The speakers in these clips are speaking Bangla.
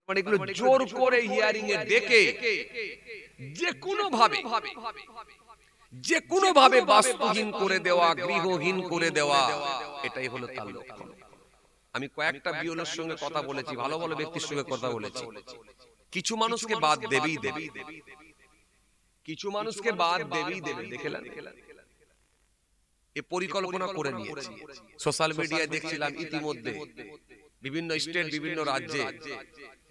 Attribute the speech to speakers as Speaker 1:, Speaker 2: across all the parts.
Speaker 1: মানে এগুলো জোর করে হিয়ারিং এ ডেকে যে কোনো ভাবে বাস্তুহীন করে দেওয়া, গৃহহীন করে দেওয়া, এটাই হলো তার লক্ষণ। আমি কয়েকটা বিওলের সঙ্গে কথা বলেছি, ভালো ভালো ব্যক্তির সঙ্গে কথা বলেছি। কিছু মানুষকে বাদ দেবেই দেবে, কিছু মানুষকে বাদ দেবেই দেবে। দেখেলেন, এ পরিকল্পনা করে নিয়েছে। সোশ্যাল মিডিয়ায় দেখছিলাম ইতিমধ্যে বিভিন্ন স্টেট, বিভিন্ন রাজ্যে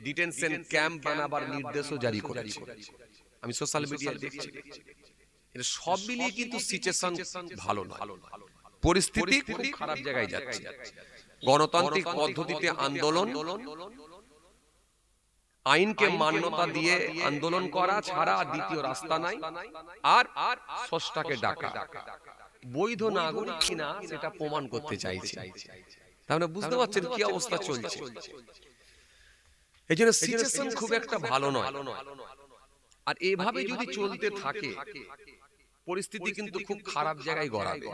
Speaker 1: ডিটেনশন ক্যাম্প বানাবার নির্দেশও জারি করেছে। আমি সোশ্যাল মিডিয়ায় দেখছি। এটা সব মিলিয়ে কিন্তু সিচুয়েশন ভালো না, পরিস্থিতি খুব খারাপ জায়গায় যাচ্ছে। গণতান্ত্রিক পদ্ধতিতে আন্দোলন, আইনকে মান্যতা দিয়ে আন্দোলন করা ছাড়া দ্বিতীয় রাস্তা নাই। আর স্রষ্টাকে ডাকা, বৈধ নাগরিক কিনা সেটা প্রমাণ করতে চাইছে। তাহলে বুঝতে পারছেন কি অবস্থা চলছে। এই জন্য সিচুয়েশন খুব একটা ভালো নয়। আর এভাবে যদি চলতে থাকে পরিস্থিতি কিন্তু খুব খারাপ জায়গায় গড়াবে।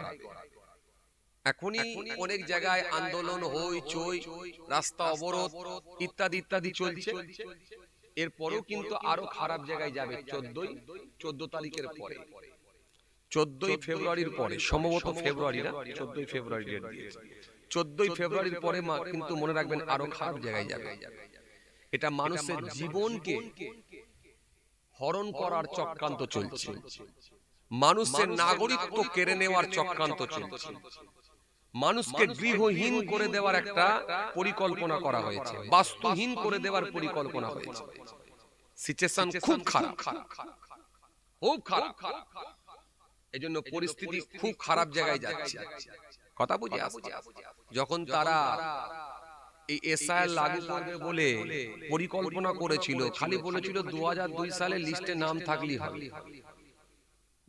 Speaker 1: এখনই অনেক জায়গায় আন্দোলন, হইচই, রাস্তা অবরোধ ইত্যাদি ইত্যাদি চলছে। এরপরেও কিন্তু আরো খারাপ জায়গায় যাবে। 14 তারিখের পরে, 14 ফেব্রুয়ারির পরে, সম্ভবত ফেব্রুয়ারি না, 14 ফেব্রুয়ারি ডেট দিয়েছে। 14 ফেব্রুয়ারির পরে কিন্তু মনে রাখবেন আরো খারাপ জায়গায় যাবে। এটা মানুষের জীবনকে হরণ করার চক্রান্ত চলছে, মানুষের নাগরিকত্ব কেড়ে নেওয়ার চক্রান্ত চলছে, মানুষকে গৃহহীন করে দেওয়ার একটা পরিকল্পনা করা হয়েছে, বাস্তুহীন করে দেওয়ার পরিকল্পনা হয়েছে। সিচুয়েশন খুব খারাপ, খুব খারাপ। এজন্য পরিস্থিতি খুব খারাপ জায়গায় যাচ্ছে। কথা বুঝে আসছে। যখন তারা এই এসআইআর লাগু করবে বলে পরিকল্পনা করেছিল, খালি বলেছিল 2002 সালে লিস্টে নাম থাকলেই হবে,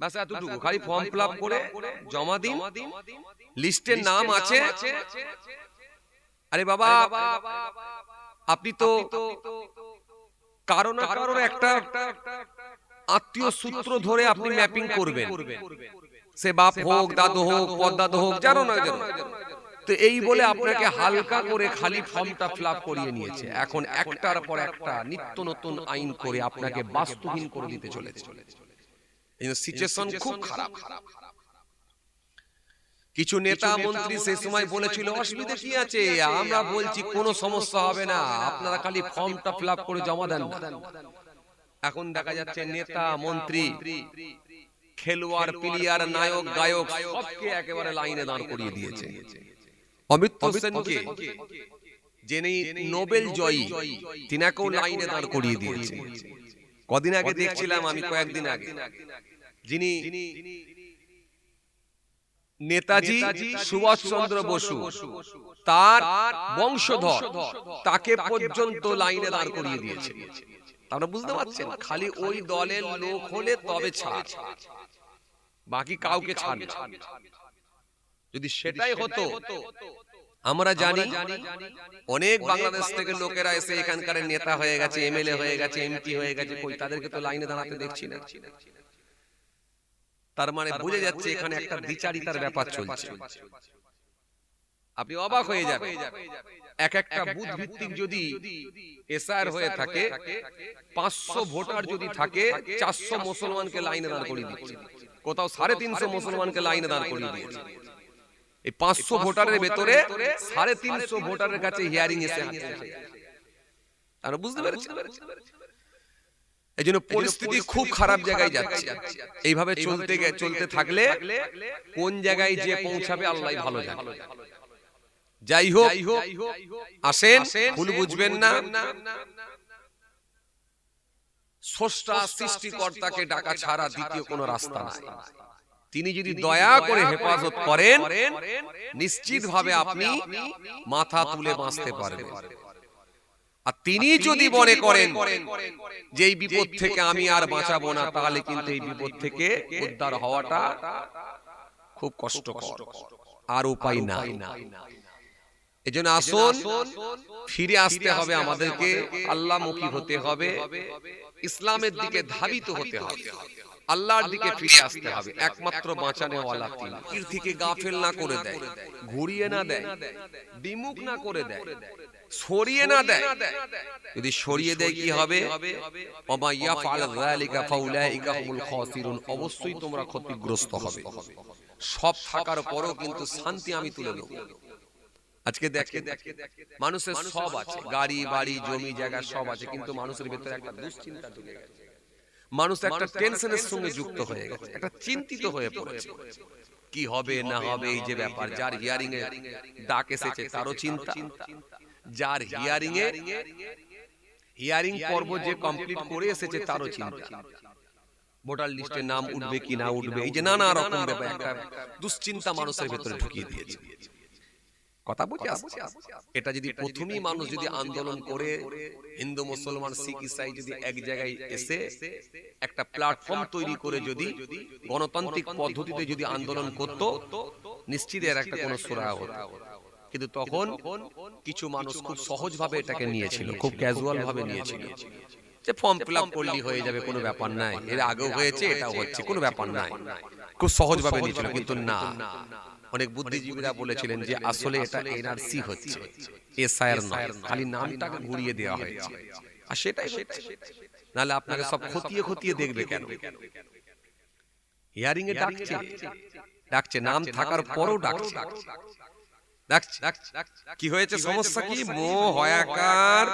Speaker 1: বাস এতটুকু। খালি ফর্ম ফিল আপ করে জমা দিন, লিস্টের নাম আছে। আরে বাবা, আপনি তো কারো না কারোর একটা আত্মীয় সূত্র ধরে আপনি ম্যাপিং করবেন, সে বাপ হোক, দাদু হোক, পরদাদু হোক, জানো না জানো। তো এই বলে আপনাকে হালকা করে খালি ফর্মটা ফিল আপ করিয়ে নিয়েছে। এখন একটার পর একটা নিত্য নতুন আইন করে আপনাকে বাস্তুহীন করে দিতে চলেছে। এই সিচুয়েশন খুব খারাপ। কিছু নেতা মন্ত্রী সেই সময় বলেছিল অসুবিধা কি আছে, আমরা বলছি কোনো সমস্যা হবে না, আপনারা খালি ফর্মটা ফিল আপ করে জমা দেন না। এখন দেখা যাচ্ছে নেতা মন্ত্রী, খেলোয়াড়, প্লেয়ার, নায়ক, গায়ক সবকে একেবারে লাইনে দাঁড় করিয়ে দিয়েছে। অমিতাভ সেনকে, যিনি নোবেল জয়ী, তিনাকেও লাইনে দাঁড় করিয়ে দিয়েছে। কদিন আগে দেখছিলাম আমি, কয়েকদিন আগে, যিনি নেতাজি সুভাষচন্দ্র বসু, তার বংশধর, তাকে পর্যন্ত লাইনে দাঁড় করিয়ে দিয়েছে। তারা বুঝতে পারছেন, খালি ওই দলের লোক হলে তবে ছাড়, বাকি কাউকে ছাড় না। যদি সেটাই হতো, আমরা জানি অনেক বাংলাদেশ থেকে লোকেরা এসে এখানকার নেতা হয়ে গেছে, এমএলএ হয়ে গেছে, এমপি হয়ে গেছে, কই তাদেরকে তো লাইনে দাঁড়াতে দেখছি না। তার মানে বুঝে যাচ্ছে এখানে একটা দ্বিচারিতার ব্যাপার চলছে। আপনি অবাক হয়ে যাবেন, এক একটা বুথ ভিত্তিক যদি এসআর হয়ে থাকে, 500 ভোটার যদি থাকে, 400 মুসলমানকে লাইনে দাঁড় করিয়ে দিচ্ছে, কোথাও 350 মুসলমানকে লাইনে দাঁড় করিয়ে দিচ্ছে। এই 500 ভোটারের ভেতরে 350 ভোটারের কাছে হিয়ারিং এসে আর বুঝতে পেরেছেন। এই জন্য পরিস্থিতি খুব খারাপ জায়গায় যাচ্ছে। এইভাবে চলতে থাকলে কোন জায়গায় যে পৌঁছাবে আল্লাহই ভালো জানে। যাই হোক, আসেন, ভুল বুঝবেন না, স্রষ্টা সৃষ্টিকর্তাকে ডাকা ছাড়া দ্বিতীয় কোনো রাস্তা নাই। তিনি যদি দয়া করে হেফাজত করেন, নিশ্চিতভাবে আপনি মাথা তুলে বাঁচতে পারবেন। আর তিনি যদি মনে করেন যে এই বিপদ থেকে আমি আর বাঁচাবো না, তাহলে কিন্তু এই বিপদ থেকে উদ্ধার হওয়াটা খুব কষ্টকর, আর উপায় নাই। এজন্য আসুন, ফিরে আসতে হবে আমাদেরকে, আল্লাহমুখী হতে হবে, ইসলামের দিকে ধাবিত হতে হবে, আল্লাহর দিকে ফিরে আসতে হবে। একমাত্র বাঁচানেওয়ালা তিনি। এর থেকে গাফেল না করে দেয়, ঘুরিয়ে না দেয়, বিমুখ না করে দেয়, সরিয়ে না দেয়, যদি সরিয়ে দেয় কি হবে? ওমা ইয়াফআল যালিকা ফাউলাইকা হুমুল খাসিরুন, অবশ্যই তোমরা ক্ষতিগ্রস্ত হবে। সব থাকার পরও কিন্তু শান্তি আমি তুলে নেব। আজকে দেখেন মানুষের সব আছে, গাড়ি বাড়ি জমি জায়গা সব আছে, কিন্তু মানুষের ভিতরে একটা দুশ্চিন্তা ঢুকে গেছে। মানুষ একটা টেনশনের সঙ্গে যুক্ত হয়ে গেছে, একটা চিন্তিত হয়ে পড়েছে, কি হবে না হবে এই যে ব্যাপার। যার হিয়ারিং এ ডাক এসেছে তারও চিন্তা, যার হিয়ারিং পর্ব যে কমপ্লিট করে এসেছে তারও চিন্তা, ভোটার লিস্টে নাম উঠবে কি না উঠবে, এই যে নানা রকম ব্যাপার, একটা দুশ্চিন্তা মানুষের ভিতরে ঢুকিয়ে দিয়েছে। কথা বুঝে আসছে? এটা যদি প্রথমেই মানুষ যদি আন্দোলন করে, হিন্দু মুসলমান শিখ ইসাই যদি এক জায়গায় এসে একটা প্ল্যাটফর্ম তৈরি করে যদি গণতান্ত্রিক পদ্ধতিতে যদি আন্দোলন করত, নিশ্চিত এর একটা কোনো সুরাহা হতো। কিন্তু তখন কিছু মানুষ খুব সহজভাবে এটাকে নিয়েছিল, খুব ক্যাজুয়াল ভাবে নিয়েছিল, যে ফর্ম ফিল আপ করলেই হয়ে যাবে, কোনো ব্যাপার নাই, এর আগেও হয়েছে এটাও হচ্ছে, কোনো ব্যাপার নাই, খুব সহজভাবে নিয়েছিল। কিন্তু না, অনেক বুদ্ধিজীবীরা বলেছিলেন যে আসলে এটা এনআরসি হচ্ছে, এসআইআর নয়, খালি নামটাকে ঘুরিয়ে দেওয়া হয়েছে। আর সেটাই হচ্ছে, নাহলে আপনাকে সব খতিয়ে খতিয়ে দেখবে কেন? হিয়ারিং এ ডাকছে, নাম থাকার পরও ডাকছে। কি হয়েছে, সমস্যা কি? মোহয়াকার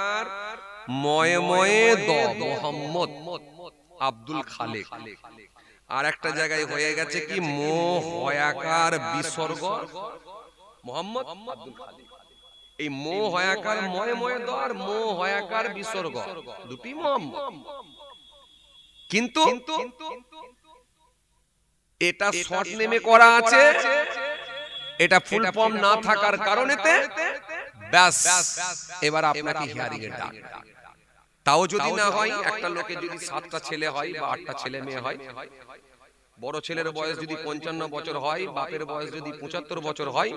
Speaker 1: ময়ে ময়ে দ মোহাম্মদ আব্দুল খালেক। আর একটা জায়গায় হয়ে গেছে কি মোহয়াকার বিসর্গ মোহাম্মদ আব্দুল খালেক। এই মোহয়াকার ময়ে ময়ে দ আর মোহয়াকার বিসর্গ দুটি মোহাম্মদ, কিন্তু এটা শর্ট নেমে করা আছে, এটা ফুল ফর্ম না থাকার কারণেতে ব্যাস এবার আপনাকে হিয়ারিং এর ডাক। তাও যদি না হয়, একটা লোকের যদি 7টা ছেলে হয় বা 8টা ছেলে মেয়ে হয়, বড় ছেলের বয়স যদি 55 বছর হয়, বাপের বয়স যদি 75 বছর হয়,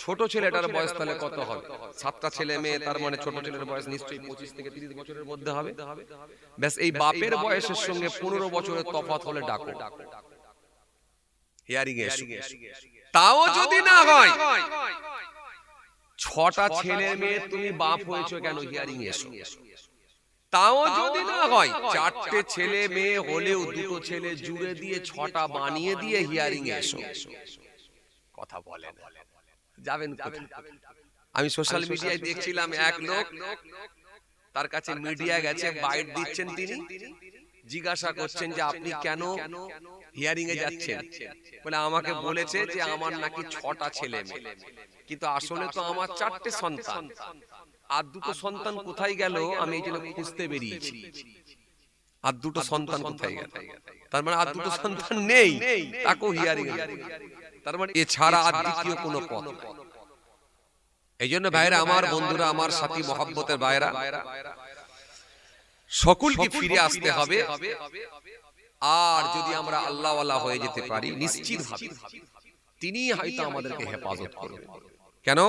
Speaker 1: ছোট ছেলেটার বয়স তাহলে কত হবে? 7টা ছেলে মেয়ে, তার মানে ছোট ছেলের বয়স নিশ্চয়ই 25 থেকে 30 বছরের মধ্যে হবে। ব্যাস এই বাপের বয়সের সঙ্গে 15 বছরের তফাৎ হলে ডাকো, হিয়ারিং এ এসো। তাও যদি না হয়, 6টা ছেলে মেয়ে, তুমি বাপ হয়েছো কেন, হিয়ারিং এ এসো। তাও যদি না হয়, 4টে ছেলে মেয়ে হলেও 2টো ছেলে জুড়ে দিয়ে 6টা বানিয়ে দিয়ে হিয়ারিং এ এসো। কথা বলেন, যাবেন কোথায়? আমি সোশ্যাল মিডিয়ায় দেখছিলাম এক লোক, তার কাছে মিডিয়া গেছে, বাইট দিচ্ছেন, তিনি জিজ্ঞাসা করছেন যে আপনি কেন হিয়ারিং এ যাচ্ছেন? বলে আমাকে বলেছে যে আমার নাকি 6টা ছেলে মেয়ে, কিন্তু আসলে তো আমার 4টে সন্তান, আর 2টো সন্তান কোথায় গেল আমি এই জন্য খুঁজতে বেরিয়েছি। আর 2টো সন্তান কোথায় গেল? তার মানে আর 2টো সন্তান নেই, তাকেও হিয়ারিং এ। তার মানে এছাড়া আর দ্বিতীয় কোনো পথ নাই। এই জন্য ভাইরা আমার, বন্ধুরা আমার, সাথী মহব্বতের ভাইরা, সকলকে ফিরে আসতে হবে। আর যদি আমরা আল্লাহওয়ালা হয়ে যেতে পারি, নিশ্চিতভাবে তিনি হয়তো আমাদেরকে হেফাজত করবেন। কেন?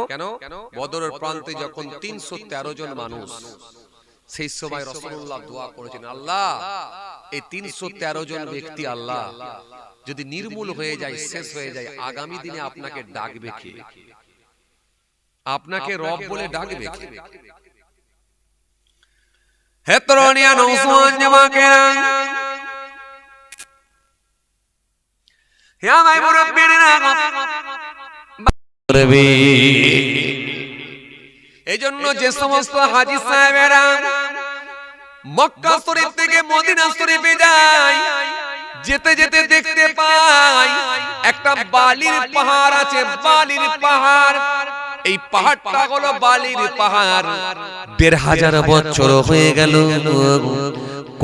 Speaker 1: বদরের প্রান্তে যখন 313 জন মানুষ, সেই সময় রাসূলুল্লাহ দোয়া করেছেন, আল্লাহ এই 313 জন ব্যক্তি আল্লাহ যদি নির্মূল হয়ে যায়, শেষ হয়ে যায়, আগামী দিনে আপনাকে ডাকবে কে? আপনাকে রব বলে ডাকবে কে? হে তরুণিয়া নওজওয়ান জামাকেরা, হে আমার মুরব্বিরা, এই জন্য যে সমস্ত হাজী সাহেবেরা মক্কা শরীফ থেকে মদিনা শরীফে যায়, যেতে যেতে দেখতে পায় একটা বালির পাহাড় আছে, বালির পাহাড়। এই পাহাড়টা হলো বালির পাহাড়। 1500 বছর হয়ে গেল,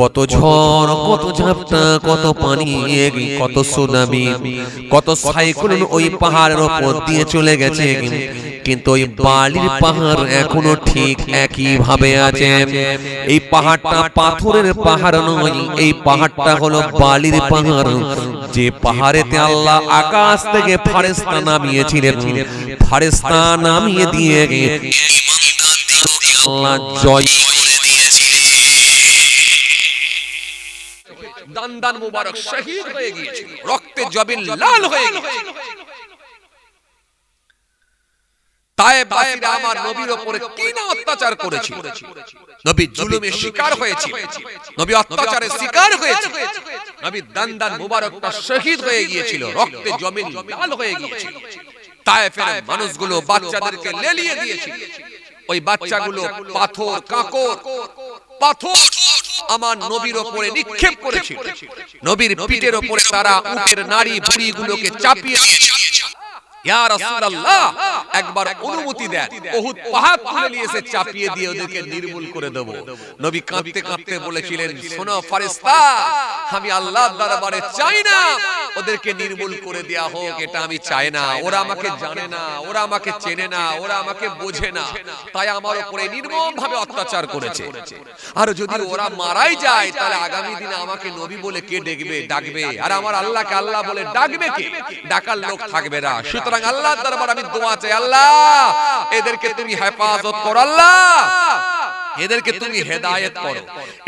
Speaker 1: কত ঝড়, কত ঝাপটা, কত পানি, কত সুনামি, কত সাইক্লোন ওই পাহাড়ের উপর দিয়ে চলে গেছে, কিন্তু ওই বালির পাহাড় এখনো ঠিক একই ভাবে আছে। এই পাহাড়টা পাথরের পাহাড় নয়, এই পাহাড়টা হলো বালির পাহাড়, যে পাহাড়েতে আল্লাহ আকাশ থেকে ফেরেশতা নামিয়েছিলেন। ফেরেশতা নামিয়ে দিয়ে আল্লাহ জয় দান মুবারক শহীদ হয়ে গিয়েছিল, রক্তে জবিন লাল হয়ে গিয়েছিল। তায়েফবাসীরা আমার নবীর উপরে কি না অত্যাচার করেছিল, নবী জুলুমের শিকার হয়েছিল, নবী অত্যাচারের শিকার হয়েছিল, নবী দান্দান মুবারকটা শহীদ হয়ে গিয়েছিল, রক্তে জমিন লাল হয়ে গিয়েছিল। তায়েফের মানুষগুলো বাচ্চাদেরকে লেলিয়ে দিয়েছিল, ওই বাচ্চাগুলো পাথর কাঁকর পাথর আমার নবীর উপরে নিক্ষেপ করেছিল, নবীর পিঠের উপরে তারা উটের নাড়ি ভুঁড়িগুলোকে চাপিয়ে দিয়েছিল। ইয়া রাসূলুল্লাহ, একবার অনুমতি দেন, উহুদ পাহাড় তুলে নিয়ে এসে চাপিয়ে দিয়ে ওদেরকে নির্মূল করে দেব। নবী কাঁদতে কাঁদতে বলেছিলেন, শোনো ফেরেশতা, আমি আল্লাহর দরবারে চাই না ওদেরকে নির্মূল করে দেয়া হোক, এটা আমি চাই না। ওরা আমাকে জানে না, ওরা আমাকে চেনে না, ওরা আমাকে বোঝে না, তাই আমার উপরে নির্মমভাবে অত্যাচার করেছে। আর যদি ওরা মারাই যায়, তাহলে আগামী দিনে আমাকে নবী বলে কে ডাকবে? আর আমার আল্লাহকে আল্লাহ বলে ডাকবে কে? ডাকার লোক থাকবে না। সুতরাং আল্লাহর দরবারে আমি দোয়া চাই, আল্লাহ এদেরকে তুমি হেফাজত করো, আল্লাহ এদেরকে তুমি হেদায়েত করো,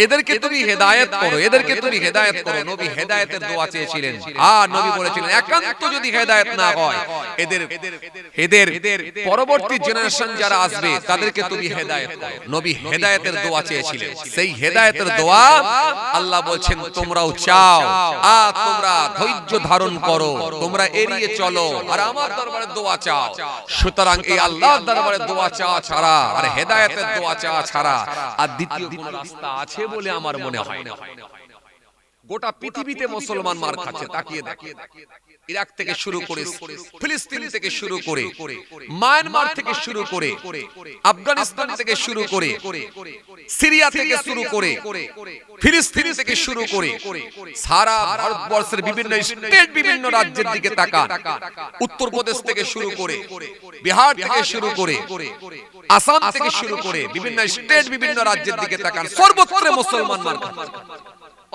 Speaker 1: এদেরকে তুমি হেদায়েত করো, এদেরকে তুমি হেদায়েত করো। নবী হেদায়েতের দোয়া চেয়েছিলেন, আর নবী বলেছিলেন একান্ত যদি হেদায়েত না হয়, এদের পরবর্তী জেনারেশন যারা আসবে তাদেরকে তুমি হেদায়েত করো। নবী হেদায়েতের দোয়া চেয়েছিলেন, সেই হেদায়েতের দোয়া আল্লাহ বলছেন তোমরাও চাও, আর তোমরা ধৈর্য ধারণ করো, তোমরা এড়িয়ে চলো, আর আমার দরবারে দোয়া চাও। সুতরাং এই আল্লাহর দরবারে দোয়া চাওয়া ছাড়া আর হেদায়েতের দোয়া চাওয়া ছাড়া আর দ্বিতীয় কোন রাস্তা আছে বলে আমার মনে হয় না। গোটা পৃথিবীতে মুসলমান মার খাচ্ছে, তাকিয়ে দেখো, ইরাক থেকে শুরু করে, ফিলিস্তিন থেকে শুরু করে, মায়ানমার থেকে শুরু করে, আফগানিস্তান থেকে শুরু করে, সিরিয়া থেকে শুরু করে, ফিলিস্তিন থেকে শুরু করে, সারা ভারতবর্ষের বিভিন্ন স্টেট বিভিন্ন রাজ্যের দিকে তাকান, উত্তরপ্রদেশ থেকে শুরু করে, বিহার থেকে শুরু করে, আসাম থেকে শুরু করে, বিভিন্ন স্টেট বিভিন্ন রাজ্যের দিকে তাকান, সর্বত্র মুসলমান মার খাচ্ছে।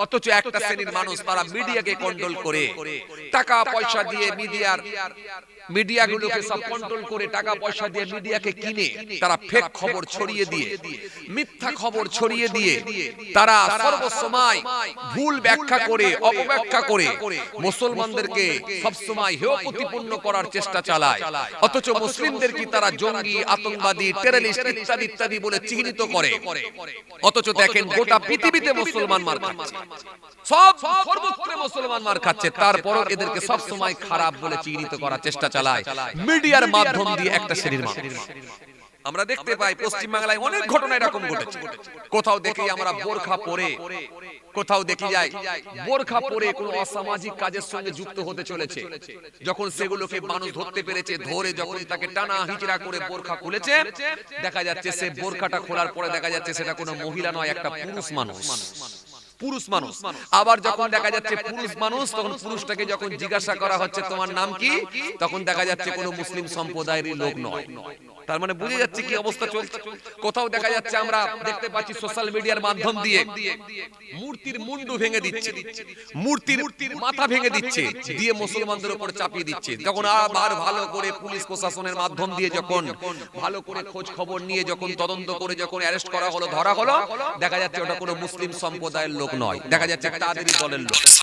Speaker 1: অথচ একটা শ্রেণীর মানুষ তারা মিডিয়াকে কন্ট্রোল করে, টাকা পয়সা দিয়ে মিডিয়াগুলোকে সব কন্ট্রোল করে, টাকা পয়সা দিয়ে মিডিয়াকে কিনে তারা ফেক খবর ছড়িয়ে দিয়ে, মিথ্যা খবর ছড়িয়ে দিয়ে তারা সর্বসময় ভুল ব্যাখ্যা করে, অপব্যাখ্যা করে মুসলমানদেরকে সবসময় হেয় প্রতিপন্ন করার চেষ্টা চালায়। অথচ মুসলিমদের কি তারা জঙ্গি, আতঙ্কবাদী, টেররিস্ট ইত্যাদি ইত্যাদি বলে চিহ্নিত করে। অথচ দেখেন গোটা পৃথিবীতে মুসলমান মার খাচ্ছে, সব সর্বত্র মুসলমান মার খাচ্ছে, তারপরও এদেরকে সব সময় খারাপ বলে চিহ্নিত করার চেষ্টা চালায় মিডিয়ার মাধ্যম দিয়ে একটা শ্রেণীর মানুষ। আমরা দেখতে পাই পশ্চিম বাংলায় অনেক ঘটনা এরকম ঘটেছে। কোথাও দেখি আমরা বোরখা পরে, কোথাও দেখি যায় বোরখা পরে কোনো অসামাজিক কাজের সঙ্গে যুক্ত হতে চলেছে, যখন সেগুলোকে মানুষ ধরতে পেরেছে, ধরে যখন তাকে টানা হিচড়া করে বোরখা খুলেছে, দেখা যাচ্ছে সে বোরখাটা খোলার পরে দেখা যাচ্ছে সেটা কোনো মহিলা নয়, একটা পুরুষ মানুষ। আবার যখন দেখা যাচ্ছে পুরুষ মানুষ, তখন পুরুষটাকে যখন জিজ্ঞাসা করা হচ্ছে তোমার নাম কি, তখন দেখা যাচ্ছে কোনো মুসলিম সম্প্রদায়ের লোক নয়। তার মানে বুঝে যাচ্ছে কি অবস্থা চলছে। কোথাও দেখা যাচ্ছে আমরা দেখতে পাচ্ছি সোশ্যাল মিডিয়ার মাধ্যম দিয়ে মূর্তির মুন্ডু ভেঙে দিচ্ছে, মূর্তির মাথা ভেঙে দিচ্ছে, দিয়ে মুসলমানদের উপর চাপিয়ে দিচ্ছে। যখন আবার ভালো করে পুলিশ প্রশাসনের মাধ্যম দিয়ে যখন ভালো করে খোঁজ খবর নিয়ে যখন তদন্ত করে যখন অ্যারেস্ট করা হলো, ধরা হলো, দেখা যাচ্ছে ওটা কোনো মুসলিম সম্প্রদায়ের লোক নয়, দেখা যাচ্ছে তাদেরই দলের লোক।